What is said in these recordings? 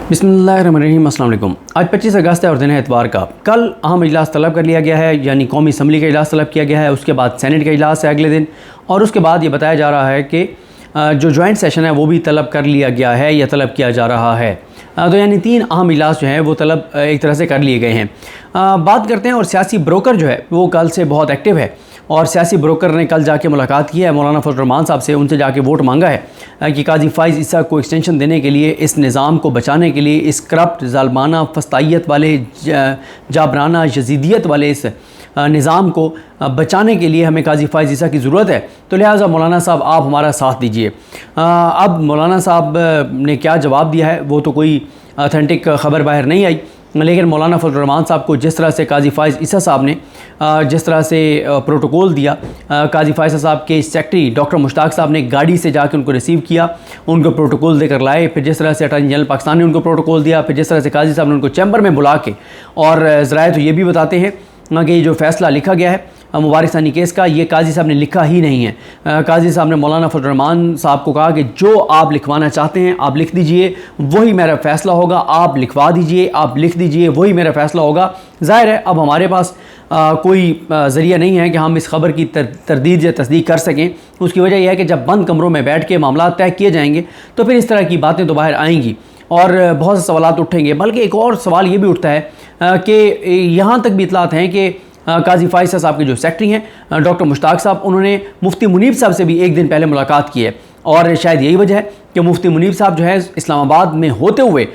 बिस्मिल्लाहिर्रहमानिर्रहीम। अस्सलाम वालेकुम। आज 25 अगस्त है और दिन है एतवार का। कल अहम इजलास तलब कर लिया गया है, यानी कौमी असम्बली का इजलास तलब किया गया है। उसके बाद सेनेट का इजलास है अगले दिन, और उसके बाद ये बताया जा रहा है कि जो जॉइंट सेशन है वो भी तलब कर लिया गया है या तलब किया जा रहा है। तो यानी 3 अहम इजलास जो हैं वो तलब एक तरह से कर लिए गए हैं। बात करते हैं, और सियासी ब्रोकर जो है वो कल से बहुत एक्टिव है, और सियासी ब्रोकर ने कल जाके मुलाकात की है मौलाना फजल रहमान साहब से। उनसे जाके वोट मांगा है कि काजी फ़ाइज़ ईसा को एक्सटेंशन देने के लिए, इस निज़ाम को बचाने के लिए, इस करप्ट ज़ालमाना फस्तायत वाले जाबराना यजीदियत वाले इस निज़ाम को बचाने के लिए हमें काजी फ़ाइज़ ईसा की ज़रूरत है। तो लिहाजा मौलाना साहब आप हमारा साथ दीजिए। अब मौलाना साहब ने क्या जवाब दिया है वो तो कोई ऑथेंटिक ख़बर बाहर नहीं आई, लेकिन मौलाना फजल रहमान साहब को जिस तरह से काजी फ़ाइज़ ईसा साहब ने जिस तरह से प्रोटोकॉल दिया, काजी फ़ाइज़ साहब के सेक्रेटरी डॉक्टर मुश्ताक साहब ने गाड़ी से जाकर उनको रिसीव किया, उनको प्रोटोकॉल देकर लाए। फिर जिस तरह से अटॉर्नी जनरल पाकिस्तान ने उनको प्रोटोकॉल दिया, फिर जिस तरह से काजी साहब ने उनको चैम्बर में बुला के, और ज़राए तो ये भी बताते हैं कि जो फ़ैसला लिखा गया है मुबारक सानी केस का, ये काजी साहब ने लिखा ही नहीं है। काजी साहब ने मौलाना फजल रहमान साहब को कहा कि जो आप लिखवाना चाहते हैं आप लिख दीजिए, वही मेरा फ़ैसला होगा। आप लिखवा दीजिए, आप लिख दीजिए, वही मेरा फ़ैसला होगा। ज़ाहिर है अब हमारे पास कोई ज़रिया नहीं है कि हम इस खबर की तरदीद या तस्दीक कर सकें। उसकी वजह यह है कि जब बंद कमरों में बैठ के मामला तय किए जाएंगे तो फिर इस तरह की बातें तो बाहर आएंगी और बहुत से सवाल उठेंगे। बल्कि एक और सवाल ये भी उठता है कि यहाँ तक भी इतलात हैं कि काजी फ़ाइज़ साहब के जो सेक्रेटरी हैं डॉक्टर मुश्ताक साहब, उन्होंने मुफ्ती मुनीब साहब से भी एक दिन पहले मुलाकात की है, और शायद यही वजह है कि मुफ्ती मुनीब साहब जो है इस्लामाबाद में होते हुए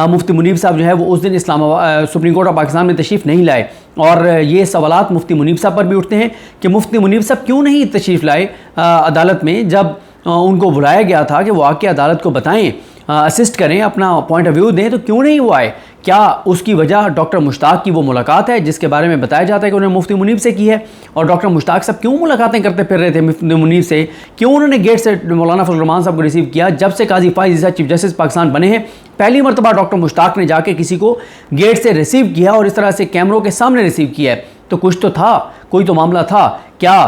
मुफ्ती मुनीब साहब जो है वो उस दिन Islamabad supreme court of Pakistan में तशरीफ़ नहीं लाए। और ये सवालात मुफ्ती मुनीब साहब पर भी उठते हैं कि मुफ्ती मुनीब साहब क्यों नहीं तशरीफ़ लाए अदालत में, जब उनको बुलाया गया था कि वो आके अदालत को बताएँ, असिस्ट करें, अपना पॉइंट ऑफ व्यू दें, तो क्यों नहीं वो आए। क्या उसकी वजह डॉक्टर मुश्ताक की वो मुलाकात है जिसके बारे में बताया जाता है कि उन्होंने मुफ्ती मुनीब से की है? और डॉक्टर मुश्ताक साहब क्यों मुलाकातें करते फिर रहे थे मुफ्ती मुनीब से? क्यों उन्होंने गेट से मौलाना फजल रहमान साहब को रिसीव किया? जब से काजी फ़ाइज़ ईसा चीफ जस्टिस पाकिस्तान बने हैं, पहली मरतबा डॉक्टर मुश्ताक ने जाके किसी को गेट से रिसीव किया और इस तरह से कैमरों के सामने रिसीव किया है। तो कुछ तो था, कोई तो मामला था। क्या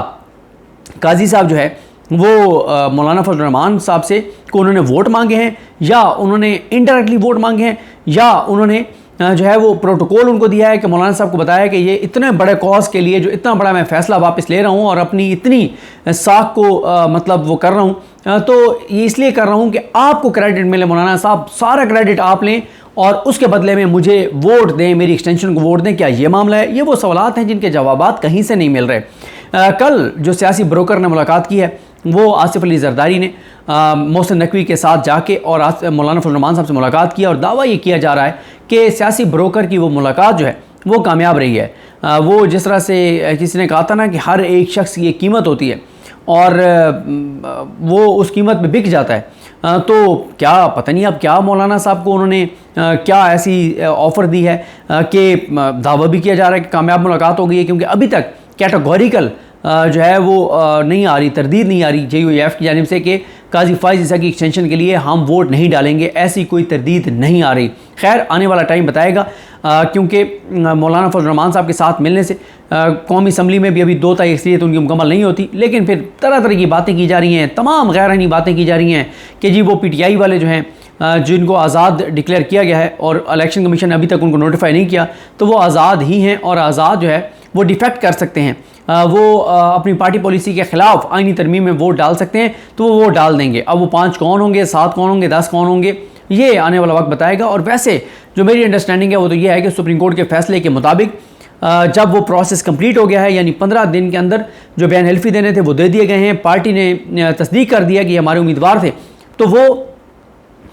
काजी साहब जो है वो मौलाना फजल रहमान साहब से को उन्होंने वोट मांगे हैं, या उन्होंने इनडायरेक्टली वोट मांगे हैं, या उन्होंने जो है वो प्रोटोकॉल उनको दिया है कि मौलाना साहब को बताया कि ये इतने बड़े कॉज के लिए जो इतना बड़ा मैं फ़ैसला वापस ले रहा हूँ और अपनी इतनी साख को मतलब वो कर रहा हूँ, तो ये इसलिए कर रहा हूँ कि आपको क्रेडिट मिले, मौलाना साहब सारा क्रेडिट आप लें और उसके बदले में मुझे वोट दें, मेरी एक्सटेंशन को वोट दें। क्या ये मामला है? ये वो सवालात हैं जिनके जवाबात कहीं से नहीं मिल रहे। कल जो सियासी ब्रोकर ने मुलाकात की है वो आसिफ अली जरदारी ने मोहसिन नकवी के साथ जाके और मौलाना फजल रहमान साहब से मुलाकात की, और दावा ये किया जा रहा है कि सियासी ब्रोकर की वो मुलाकात जो है वो कामयाब रही है। वो जिस तरह से किसी ने कहा था ना कि हर एक शख्स की एक कीमत होती है और वो उस कीमत पे बिक जाता है, तो क्या पता नहीं अब क्या मौलाना साहब को उन्होंने क्या ऐसी ऑफ़र दी है कि दावा भी किया जा रहा है कि कामयाब मुलाकात हो गई है, क्योंकि अभी तक कैटेगोरिकल जो है वो नहीं आ रही, तरदीद नहीं आ रही JUF की जानिब से कि काजी फ़ाइज़ ईसा की एक्सटेंशन के लिए हम वोट नहीं डालेंगे, ऐसी कोई तरदीद नहीं आ रही। खैर आने वाला टाइम बताएगा, क्योंकि मौलाना फजल रहमान साहब के साथ मिलने से कौमी असम्बली में भी अभी 2 तारीख अक्सरियत उनकी मुकम्मल नहीं होती, लेकिन फिर तरह तरह की बातें की जा रही हैं, तमाम गैर-आइनी बातें की जा रही हैं कि जी वो PTI वाले जो हैं जिनको आज़ाद डिक्लेयर किया गया है और इलेक्शन कमीशन ने अभी तक उनको नोटिफाई नहीं किया, तो वो आज़ाद ही हैं और आज़ाद जो है वो डिफेक्ट कर सकते हैं, वो अपनी पार्टी पॉलिसी के ख़िलाफ़ आईनी तरमीम में वोट डाल सकते हैं, तो वो वोट डाल देंगे। अब वो 5 कौन होंगे, 7 कौन होंगे, 10 कौन होंगे, ये आने वाला वक्त बताएगा। और वैसे जो मेरी अंडरस्टैंडिंग है वो तो ये है कि सुप्रीम कोर्ट के फैसले के मुताबिक जब वो प्रोसेस कंप्लीट हो गया है, यानी 15 दिन के अंदर जो बयान हल्फी देने थे वो दे दिए गए हैं, पार्टी ने तस्दीक कर दिया कि हमारे उम्मीदवार थे, तो वो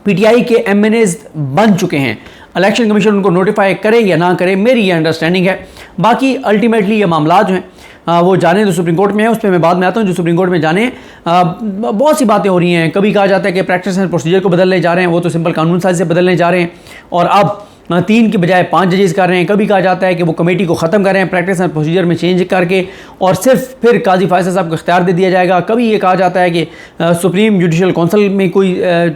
PTI के MNAs बन चुके हैं। इलेक्शन कमीशन उनको नोटिफाई करे या ना करे, मेरी ये अंडरस्टैंडिंग है। बाकी अल्टीमेटली ये मामला जो हैं वो जाने तो सुप्रीम कोर्ट में है, उस पर मैं बाद में आता हूँ। जो सुप्रीम कोर्ट में जाने बहुत सी बातें हो रही हैं। कभी कहा जाता है कि प्रैक्टिस एंड प्रोसीजर को बदलने जा रहे हैं, वो तो सिंपल कानून साजी से बदलने जा रहे हैं, और अब 3 की बजाय 5 जजेस कर रहे हैं। कभी कहा जाता है कि वो कमेटी को ख़त्म कर रहे हैं प्रैक्टिस एंड प्रोसीजर में चेंज करके, और सिर्फ फिर काजी फ़ाइज़ साहब को इख्तियार दे दिया जाएगा। कभी ये कहा जाता है कि सुप्रीम जुडिशल काउंसिल में कोई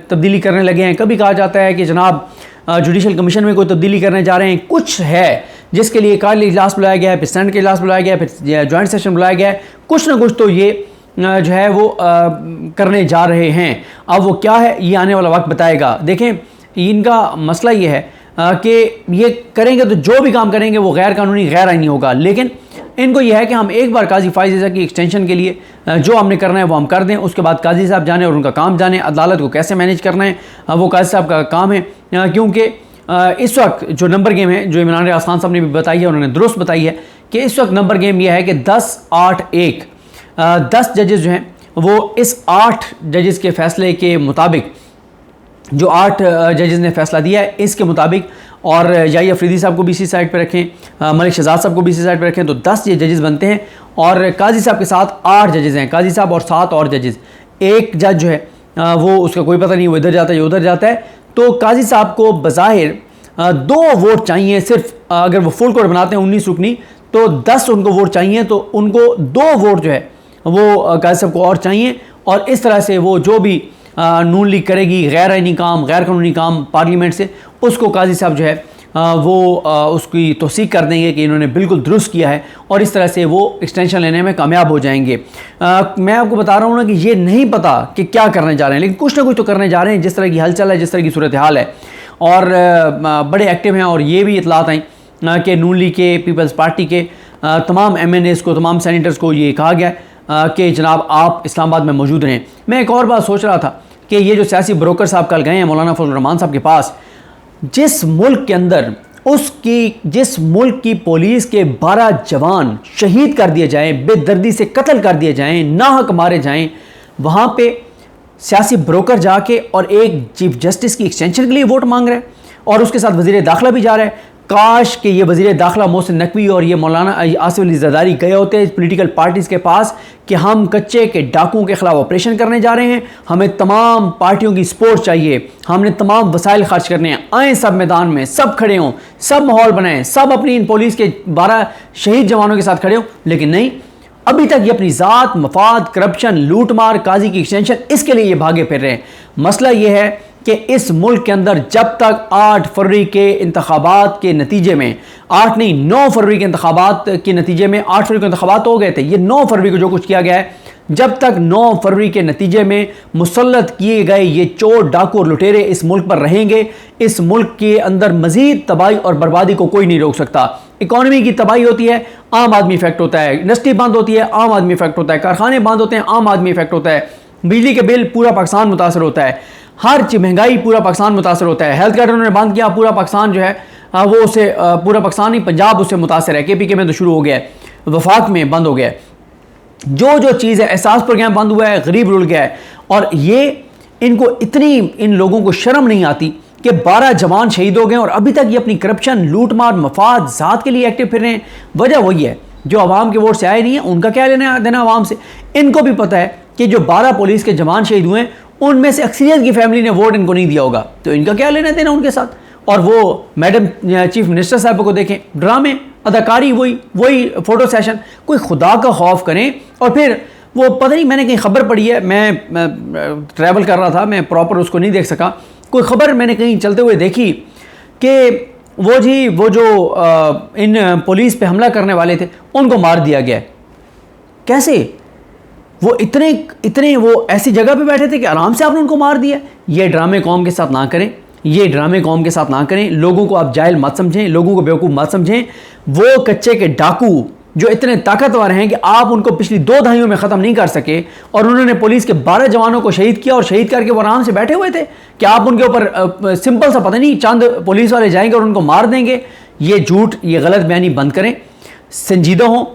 तब्दीली करने लगे हैं, कभी कहा जाता है कि जनाब जुडिशल कमीशन में कोई तब्दीली करने जा रहे हैं। कुछ है जिसके लिए कल इजलास बुलाया गया है, फिर सेनेट के इजलास बुलाया गया है, फिर जॉइंट सेशन बुलाया गया है। कुछ ना कुछ तो ये जो है वो करने जा रहे हैं। अब वो क्या है ये आने वाला वक्त बताएगा। देखें इनका मसला ये है कि ये करेंगे तो जो भी काम करेंगे वो गैर कानूनी गैर आईनी होगा, लेकिन इनको यह है कि हम एक बार काजी फाइज ईसा की एक्सटेंशन के लिए जो हमने करना है वो हम कर दें, उसके बाद काजी साहब जाने और उनका काम जाने, अदालत को कैसे मैनेज करना है वो काजी साहब का काम है। क्योंकि इस वक्त जो नंबर गेम है, जो इमरान रियाज खान साहब ने भी बताई है, उन्होंने दुरुस्त बताई है कि इस वक्त नंबर गेम यह है कि 10-8-1 10 जजेस जो हैं वो इस 8 जजेस के फैसले के मुताबिक, जो 8 जजेस ने फैसला दिया है इसके मुताबिक, और याही अफरीदी साहब को भी इसी साइड पे रखें, मलिक शहजाद साहब को भी इसी साइड पे रखें, तो 10 ये जजेस बनते हैं। और काजी साहब के साथ 8 जजेस हैं, काजी साहब और 7 और जजेस। एक जज जो है वो उसका कोई पता नहीं, वो इधर जाता है या उधर जाता है। तो काजी साहब को बज़ाहिर 2 वोट चाहिए सिर्फ, अगर वो फुल कोर्ट बनाते हैं 19 रुकनी तो 10 उनको वोट चाहिए, तो उनको 2 वोट जो है वो काजी साहब को और चाहिए। और इस तरह से वो जो भी नून लीग करेगी गैर आईनी काम, गैर कानूनी काम पार्लियामेंट से, उसको काजी साहब जो है वो उसकी तौसीक कर देंगे कि इन्होंने बिल्कुल दुरुस्त किया है, और इस तरह से वो एक्सटेंशन लेने में कामयाब हो जाएंगे। मैं आपको बता रहा हूँ ना कि ये नहीं पता कि क्या करने जा रहे हैं, लेकिन कुछ ना कुछ तो करने जा रहे हैं, जिस तरह की हलचल है, जिस तरह की सूरत हाल है, और बड़े एक्टिव हैं। और ये भी इतलात आई कि नून लीग के, पीपल्स पार्टी के तमाम MNAs को, तमाम सेनेटर्स को ये कहा गया कि जनाब आप इस्लामाबाद में मौजूद रहें। मैं एक और बात सोच रहा था कि ये जो सियासी ब्रोकर साहब कल गए हैं मौलाना फजल रहमान साहब के पास, जिस मुल्क के अंदर जिस मुल्क की पुलिस के 12 जवान शहीद कर दिए जाएं, बेदर्दी से कत्ल कर दिए जाएं, नाहक मारे जाएं, वहाँ पे सियासी ब्रोकर जाके और एक चीफ जस्टिस की एक्सटेंशन के लिए वोट मांग रहे हैं, और उसके साथ वज़ीर दाखिला भी जा रहा है। काश कि ये वज़ीर दाखिला मोहसिन नकवी और ये मौलाना आसिफ अली ज़रदारी गए होते पॉलिटिकल पार्टीज़ के पास कि हम कच्चे के डाकुओं के ख़िलाफ़ ऑपरेशन करने जा रहे हैं, हमें तमाम पार्टियों की सपोर्ट चाहिए, हमने तमाम वसाइल खर्च करने हैं, आएँ सब मैदान में, सब खड़े हों, सब माहौल बनाएं, सब अपनी इन पुलिस के 12 शहीद जवानों के साथ खड़े हों। लेकिन नहीं, अभी तक ये अपनी ज़ात, मफाद, करप्शन, लूट मार, काजी की एक्सटेंशन, इसके लिए ये भागे फिर रहे हैं। मसला ये है कि इस मुल्क के अंदर जब तक 8 फरवरी के इंतखाबात के नतीजे में, 8 नहीं 9 फरवरी के इंतखाबात के नतीजे में, 8 फरवरी के इंतखाबात हो गए थे, ये 9 फरवरी को जो कुछ किया गया है, जब तक 9 फरवरी के नतीजे में मुसल्लत किए गए ये चोर, डाकू और लुटेरे इस मुल्क पर रहेंगे, इस मुल्क के अंदर मजीद तबाही और बर्बादी को कोई नहीं रोक सकता। इकॉनमी की तबाही होती है, आम आदमी इफेक्ट होता है, इंडस्ट्री बंद होती है, आम आदमी इफेक्ट होता है, कारखाने बंद होते हैं, आम आदमी इफेक्ट होता है, बिजली के बिल पूरा पाकिस्तान मुतासर होता है, हर चीज महंगाई पूरा पाकिस्तान मुतासर होता है। हेल्थ केयर उन्होंने बंद किया, पूरा पाकिस्तान जो है वो उसे, पूरा पाकिस्तान ही, पंजाब उससे मुतासर है, KPK में तो शुरू हो गया है, वफाक में बंद हो गया है, जो जो चीज़ है, एहसास प्रोग्राम बंद हुआ है, गरीब रुल गया है। और ये इनको इतनी, इन लोगों को शर्म नहीं आती कि 12 जवान शहीद हो गए और अभी तक ये अपनी करप्शन, लूट मार, मफाद, ज़ात के लिए एक्टिव फिर रहे हैं। वजह वही है, जो आवाम के वोट से आए नहीं है उनका क्या लेना देना आवाम से। इनको भी पता है कि जो 12 पुलिस के जवान शहीद हुए हैं उनमें से अक्सरियत की फैमिली ने वोट इनको नहीं दिया होगा, तो इनका क्या लेना देना उनके साथ। और वो मैडम चीफ मिनिस्टर साहब को देखें, ड्रामे, अदाकारी, वही फोटो सेशन, कोई खुदा का खौफ करें। और फिर वो पता नहीं, मैंने कहीं खबर पढ़ी है, मैं ट्रैवल कर रहा था, मैं प्रॉपर उसको नहीं देख सका, कोई खबर मैंने कहीं चलते हुए देखी कि वो जो इन पुलिस पे हमला करने वाले थे उनको मार दिया गया। कैसे? वो इतने वो ऐसी जगह पे बैठे थे कि आराम से आपने उनको मार दिया। ये ड्रामे कौम के साथ ना करें, ये ड्रामे कौम के साथ ना करें। लोगों को आप जाहिल मत समझें, लोगों को बेवकूफ़ मत समझें। वो कच्चे के डाकू जो इतने ताकतवर हैं कि आप उनको पिछली 2 दहाइयों में ख़त्म नहीं कर सके, और उन्होंने पुलिस के 12 जवानों को शहीद किया, और शहीद करके वो आराम से बैठे हुए थे कि आप उनके ऊपर सिंपल सा, पता नहीं, चंद पुलिस वाले जाएंगे और उनको मार देंगे। ये झूठ, ये गलत बयानी बंद करें, संजीदा हों,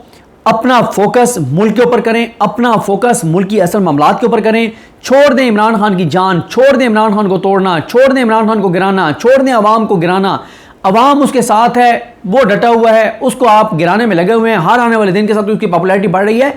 अपना फोकस मुल्क के ऊपर करें, अपना फोकस मुल्क की असल मामलात के ऊपर करें। छोड़ दें इमरान खान की जान, छोड़ दें इमरान खान को तोड़ना, छोड़ दें इमरान खान को गिराना, छोड़ दें अवाम को गिराना। अवाम उसके साथ है, वो डटा हुआ है, उसको आप गिराने में लगे हुए हैं। हर आने वाले दिन के साथ उसकी पॉपुलैरिटी बढ़ रही है।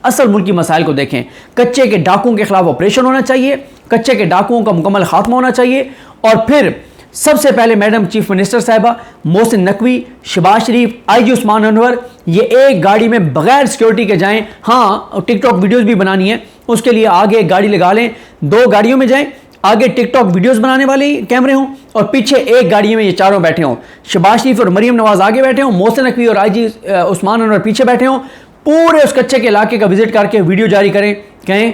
असल मुल्क की मसाइल को देखें। कच्चे के डाकुओं के खिलाफ ऑपरेशन होना चाहिए, कच्चे के डाकुओं का मुकम्मल खात्मा होना चाहिए। और फिर सबसे पहले मैडम चीफ मिनिस्टर साहिबा, मोहसिन नकवी, शहबाज शरीफ, IG उस्मान अनवर, ये एक गाड़ी में बगैर सिक्योरिटी के जाएं। हाँ, टिकटॉक वीडियोस भी बनानी है, उसके लिए आगे एक गाड़ी लगा लें, 2 गाड़ियों में जाएं, आगे टिकटॉक वीडियोस बनाने वाले कैमरे हों और पीछे एक गाड़ी में ये चारों बैठे हों। शहबाज शरीफ और मरीम नवाज आगे बैठे हों, मोहसिन नकवी और IG उस्मान अनवर पीछे बैठे हों। पूरे उस कच्चे के इलाके का विजिट करके वीडियो जारी करें, कहें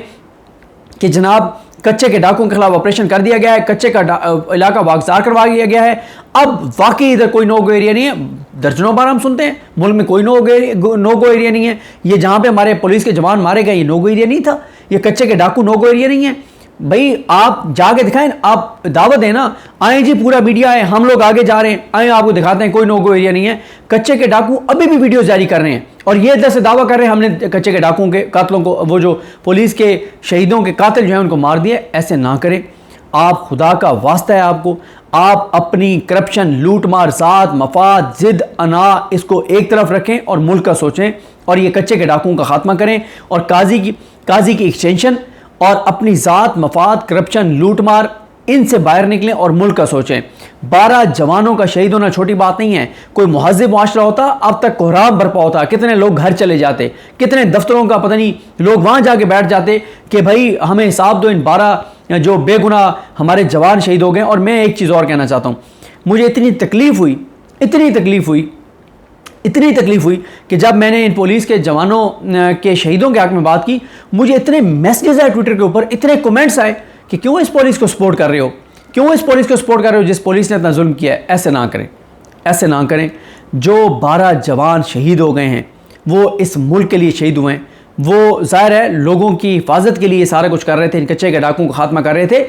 कि जनाब कच्चे के डाकुओं के खिलाफ ऑपरेशन कर दिया गया है, कच्चे का इलाका वागजार करवा दिया गया है। अब वाकई इधर कोई नो गो एरिया नहीं है। दर्जनों बार हम सुनते हैं मुल्क में कोई नो गो एरिया नहीं है। ये जहां पे हमारे पुलिस के जवान मारे गए ये नो गो एरिया नहीं था, ये कच्चे के डाकू नो गो एरिया नहीं है। भाई आप जाके दिखाएं, आप दावत दें ना, आए जी पूरा मीडिया है, हम लोग आगे जा रहे हैं, आए आपको दिखाते हैं कोई नो गो एरिया नहीं है। कच्चे के डाकू अभी भी वीडियो जारी कर रहे हैं और ये इधर से दावा कर रहे हैं हमने कच्चे के डाकुओं के कातलों को, वो जो पुलिस के शहीदों के कातिल जो है उनको मार दिया। ऐसे ना करें, आप खुदा का वास्ता है आपको, आप अपनी करप्शन, लूट मार, ज़ात, मफाद, जिद, अना, इसको एक तरफ रखें और मुल्क का सोचें और ये कच्चे के डाकुओं का खात्मा करें और काजी की एक्सटेंशन और अपनी ज़ात, मफाद, करप्शन, लूट मार, इनसे बाहर निकलें और मुल्क का सोचें। 12 जवानों का शहीद होना छोटी बात नहीं है। कोई मुहज़्ज़िब मुआशरा होता अब तक कोहराम बरपा होता, कितने लोग घर चले जाते, कितने दफ्तरों का पता नहीं लोग वहाँ जाके बैठ जाते कि भाई हमें हिसाब दो इन 12 जो बेगुनाह हमारे जवान शहीद हो गए। और मैं एक चीज़ और कहना चाहता हूँ, मुझे इतनी तकलीफ़ हुई कि जब मैंने इन पुलिस के जवानों के शहीदों के हक़ में बात की, मुझे इतने मैसेजेस आए ट्विटर के ऊपर, इतने कमेंट्स आए कि क्यों इस पुलिस को सपोर्ट कर रहे हो, क्यों इस पुलिस को सपोर्ट कर रहे हो जिस पुलिस ने इतना जुल्म किया है। ऐसे ना करें। जो 12 जवान शहीद हो गए हैं वो इस मुल्क के लिए शहीद हुए हैं, वो ज़ाहिर है लोगों की हिफाजत के लिए सारा कुछ कर रहे थे, इन कच्चे के डाकुओं का खात्मा कर रहे थे।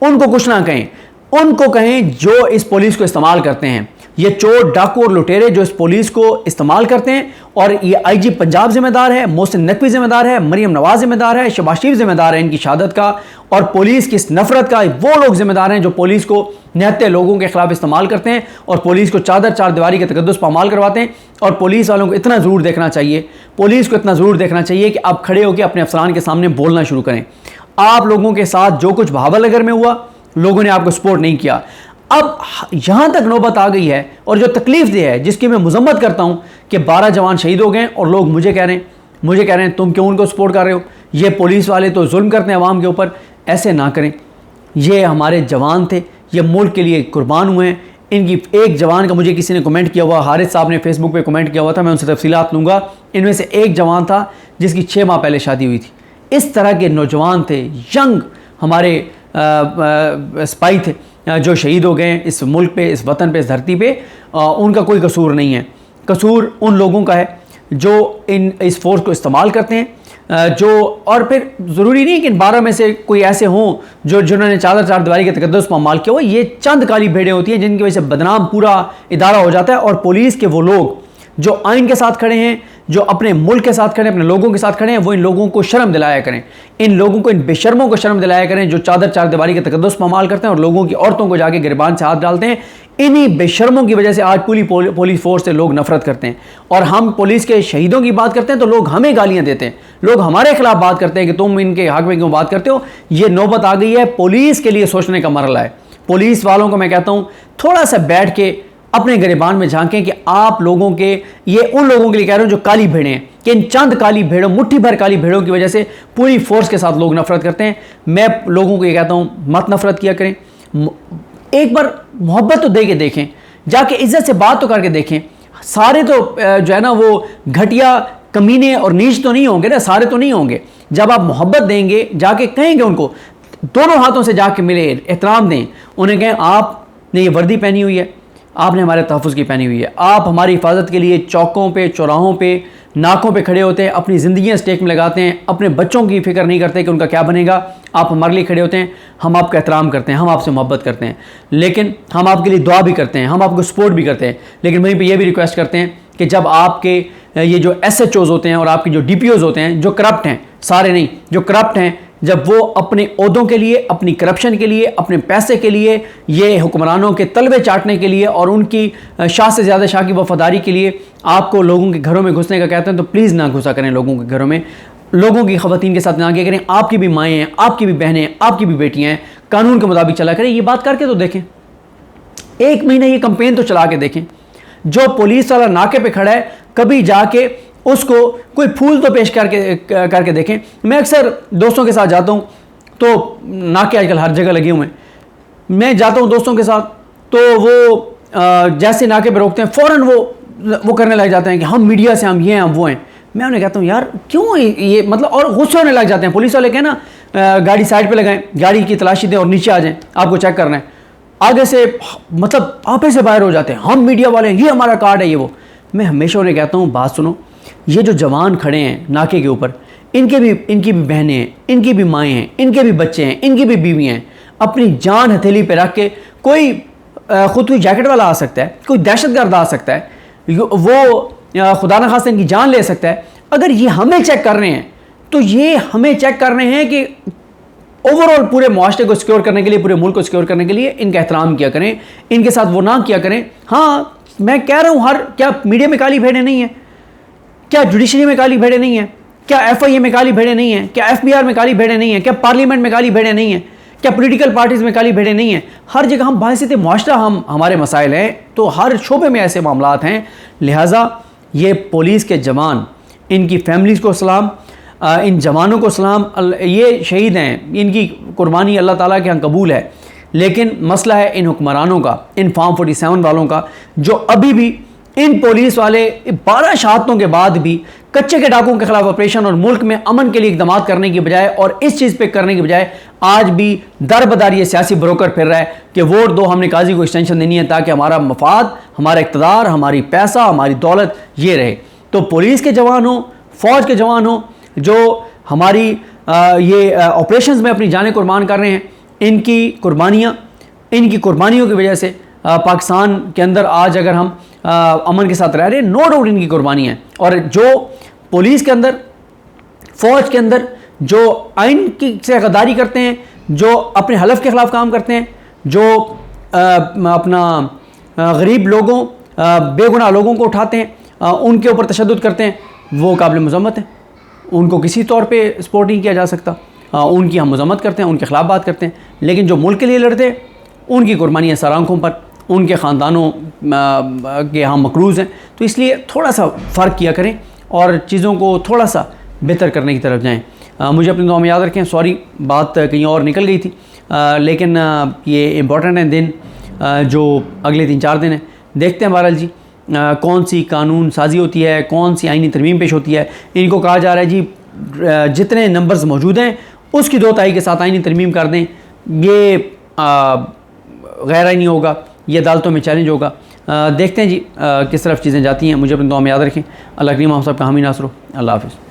उनको कुछ ना कहें, उनको कहें जो इस पुलिस को इस्तेमाल करते हैं, ये चोर, डाकू और लुटेरे जो इस पुलिस को इस्तेमाल करते हैं। और ये आईजी पंजाब जिम्मेदार है, मोहसिन नकवी जिम्मेदार है, मरियम नवाज जिम्मेदार है, शहबाज शरीफ जिम्मेदार है इनकी शहादत का, और पुलिस की इस नफरत का वो लोग जिम्मेदार हैं जो पुलिस को निहत्ते लोगों के खिलाफ इस्तेमाल करते हैं और पुलिस को चार दीवारी के तकद्दुस पामाल करवाते हैं। और पुलिस वालों को इतना ज़रूर देखना चाहिए कि आप खड़े होकर अपने अफसरान के सामने बोलना शुरू करें। आप लोगों के साथ जो कुछ बहावलनगर में हुआ, लोगों ने आपको सपोर्ट नहीं किया। अब यहां तक नौबत आ गई है और जो तकलीफ दे है, जिसकी मैं मजम्मत करता हूं कि 12 जवान शहीद हो गए और लोग मुझे कह रहे हैं तुम क्यों उनको सपोर्ट कर रहे हो, ये पुलिस वाले तो जुल्म करते हैं अवाम के ऊपर। ऐसे ना करें, ये हमारे जवान थे, ये मुल्क के लिए कुर्बान हुए हैं। इनकी एक जवान का मुझे किसी ने कमेंट किया हुआ, हारिस साहब ने फेसबुक पे कमेंट किया हुआ था, मैं उनसे तफसीलात लूँगा। इनमें से एक जवान था जिसकी 6 माह पहले शादी हुई थी। इस तरह के नौजवान थे, यंग हमारे सिपाही थे जो शहीद हो गए इस मुल्क पे, इस वतन पे, इस धरती पे। उनका कोई कसूर नहीं है, कसूर उन लोगों का है जो इस फोर्स को इस्तेमाल करते हैं, और फिर ज़रूरी नहीं कि इन 12 में से कोई ऐसे हों जिन्होंने चार दीवारी के तकद्दुस पर माल किया हो। ये चंद काली भेड़ें होती हैं जिनकी वजह से बदनाम पूरा इदारा हो जाता है। और पुलिस के वो लोग जो आइन के साथ खड़े हैं, जो अपने मुल्क के साथ खड़े हैं, अपने लोगों के साथ खड़े हैं, वो इन लोगों को शर्म दिलाया करें। इन लोगों को, इन बेशर्मों को शर्म दिलाया करें जो चार दीवारी के तकद्दुस पर माल करते हैं और लोगों की औरतों को जाके गिरबान से हाथ डालते हैं। इन्हीं बेशर्मों की वजह से आज पूरी पुलिस फोर्स से लोग नफरत करते हैं। और हम पुलिस के शहीदों की बात करते हैं तो लोग हमें गालियां देते हैं, लोग हमारे खिलाफ बात करते हैं कि तुम इनके हक में क्यों बात करते हो। ये नौबत आ गई है, पुलिस के लिए सोचने का मरला है। पुलिस वालों को मैं कहता हूं थोड़ा सा बैठ के अपने गिरबान में झांकें कि आप लोगों के, ये उन लोगों के लिए कह रहा हूं जो काली भेड़ें हैं, कि इन चंद काली भेड़ों, मुट्ठी भर काली भेड़ों की वजह से पूरी फोर्स के साथ लोग नफरत करते हैं। मैं लोगों को ये कहता हूं मत नफरत किया करें, एक बार मोहब्बत तो दे के देखें, जाके इज्जत से बात तो करके देखें। सारे तो जो है ना वो घटिया, कमीने और नीच तो नहीं होंगे ना, सारे तो नहीं होंगे। जब आप मोहब्बत देंगे, जाके कहेंगे उनको, दोनों हाथों से जाके मिले, एहतराम दें, उन्हें कहें आपने ये वर्दी पहनी हुई है, आपने हमारे तहफ़्फ़ुज़ की पहनी हुई है, आप हमारी हिफाजत के लिए चौकों पे, चौराहों पे, नाकों पे खड़े होते हैं, अपनी ज़िंदगियाँ स्टेक में लगाते हैं, अपने बच्चों की फ़िक्र नहीं करते कि उनका क्या बनेगा। आप हमारे लिए खड़े होते हैं, हम आपका एहतराम करते हैं, हम आपसे मोहब्बत करते हैं, लेकिन हम आपके लिए दुआ भी करते हैं, हम आपको सपोर्ट भी करते हैं। लेकिन वहीं पर यह भी रिक्वेस्ट करते हैं कि जब आपके ये जो SHOs होते हैं और आपके जो DPOs होते हैं, जो करप्ट हैं, सारे नहीं, जो करप्ट हैं, जब वो अपने ओहदों के लिए, अपनी करप्शन के लिए, अपने पैसे के लिए, ये हुक्मरानों के तलबे चाटने के लिए और उनकी शाह से ज़्यादा शाह की वफादारी के लिए आपको लोगों के घरों में घुसने का कहते हैं, तो प्लीज़ ना घुसा करें लोगों के घरों में, लोगों की ख़वातीन के साथ ना किया करें। आपकी भी माएँ हैं, आपकी भी बहनें हैं, आपकी भी बेटियाँ हैं, कानून के मुताबिक चला करें। ये बात करके तो देखें, 1 महीना ये कंपेन तो चला के देखें। जो पुलिस वाला नाके पे खड़ा है, कभी जाके उसको कोई फूल तो पेश करके देखें। मैं अक्सर दोस्तों के साथ जाता हूँ तो नाके आजकल हर जगह लगे हुए हैं, मैं जाता हूँ दोस्तों के साथ तो वो जैसे नाके पे रोकते हैं फ़ौरन वो करने लग जाते हैं कि हम मीडिया से, हम ये हैं, हम वो हैं। मैं उन्हें कहता हूँ यार क्यों ये मतलब, और गुस्से होने लग जाते हैं पुलिस वाले के ना, गाड़ी साइड पे लगाएं, गाड़ी की तलाशी दें और नीचे आ जाएं, आपको चेक करना है। आगे से मतलब आपे से बाहर हो जाते हैं, हम मीडिया वाले हैं, ये हमारा कार्ड है, ये वो। मैं हमेशा उन्हें कहता हूँ, बात सुनो, ये जो जवान खड़े हैं नाके के ऊपर, इनकी भी बहनें हैं, इनकी भी माएँ हैं, इनके भी बच्चे हैं, इनकी भी बीवियाँ हैं। अपनी जान हथेली पे रख के, कोई खुद कोई जैकेट वाला आ सकता है, कोई दहशतगर्द आ सकता है, वो खुदा न खास्ता इनकी जान ले सकता है। अगर ये हमें चेक कर रहे हैं तो ये हमें चेक कर रहे हैं कि ओवरऑल पूरे मुआशरे को सिक्योर करने के लिए, पूरे मुल्क को सिक्योर करने के लिए इनका एहतराम किया करें, इनके साथ वो ना किया करें। हाँ, मैं कह रहा हूँ, क्या मीडिया में काली भेड़ें नहीं है? क्या जुडिशरी में काली भेड़ें नहीं है? क्या FIA में काली भेड़ें नहीं है? क्या FBR में काली भेड़ें नहीं है? क्या पार्लियामेंट में काली भेड़ें नहीं है? क्या पॉलिटिकल पार्टीज़ में काली भेड़ें नहीं है? हर जगह हम बाहिसत मुआशरा हमारे मसाइल हैं, तो हर शोबे में ऐसे मामलात हैं। लिहाजा ये पुलिस के जवान, इनकी फैमिलीज़ को सलाम, इन जवानों को सलाम। ये शहीद हैं, इनकी कुर्बानी अल्लाह ताला के यहाँ कबूल है। लेकिन मसला है इन हुक्मरानों का, इन फॉर्म 47 वालों का, जो अभी भी इन पुलिस वाले 12 शहादतों के बाद भी कच्चे के डाकुओं के खिलाफ ऑपरेशन और मुल्क में अमन के लिए इकदाम करने की बजाय और इस चीज़ पे करने की बजाय आज भी दर बदर ये सियासी ब्रोकर फिर रहा है कि वोट दो, हमने काजी को एक्सटेंशन देनी है ताकि हमारा मफाद, हमारा इक़्तिदार, हमारी पैसा, हमारी दौलत ये रहे। तो पुलिस के जवान हो, फ़ौज के जवान हो, जो हमारी ये ऑपरेशंस में अपनी जानें कुर्बान कर रहे हैं, इनकी कुर्बानियों की वजह से पाकिस्तान के अंदर आज अगर हम अमन के साथ रह रहे हैं, नो डाउट इनकी कुर्बानी है। और जो पुलिस के अंदर, फ़ौज के अंदर जो आइन की से गद्दारी करते हैं, जो अपने हलफ के ख़िलाफ़ काम करते हैं, जो अपना गरीब लोगों, बेगुनाह लोगों को उठाते हैं, उनके ऊपर तशद्दुद करते हैं, वो काबिल मज़म्मत है। उनको किसी तौर पे सपोर्ट नहीं किया जा सकता। उनकी हम मज़म्मत करते हैं, उनके ख़िलाफ़ बात करते हैं, लेकिन जो मुल्क के लिए लड़ते हैं उनकी कुर्बानियाँ सर आँखों पर, उनके ख़ानदानों के हम मकरूज़ हैं। तो इसलिए थोड़ा सा फ़र्क किया करें और चीज़ों को थोड़ा सा बेहतर करने की तरफ जाएं। मुझे अपनी दुआ में याद रखें। सॉरी, बात कहीं और निकल गई थी, लेकिन ये इम्पॉर्टेंट है दिन, जो अगले 3-4 दिन है। देखते हैं बहरहाल जी कौन सी कानून साजी होती है, कौन सी आइनी तरमीम पेश होती है। इनको कहा जा रहा है जी जितने नंबर्स मौजूद हैं उसकी 2 तिहाई के साथ आइनी तरमीम कर दें। ये गैर आइनी होगा, ये अदालतों में चैलेंज होगा। देखते हैं जी किस तरफ चीज़ें जाती हैं। मुझे अपनी दुआ में याद रखें। अल्लाह करीम हम सब का हामी नासर हो। अल्लाह हाफ़िज़।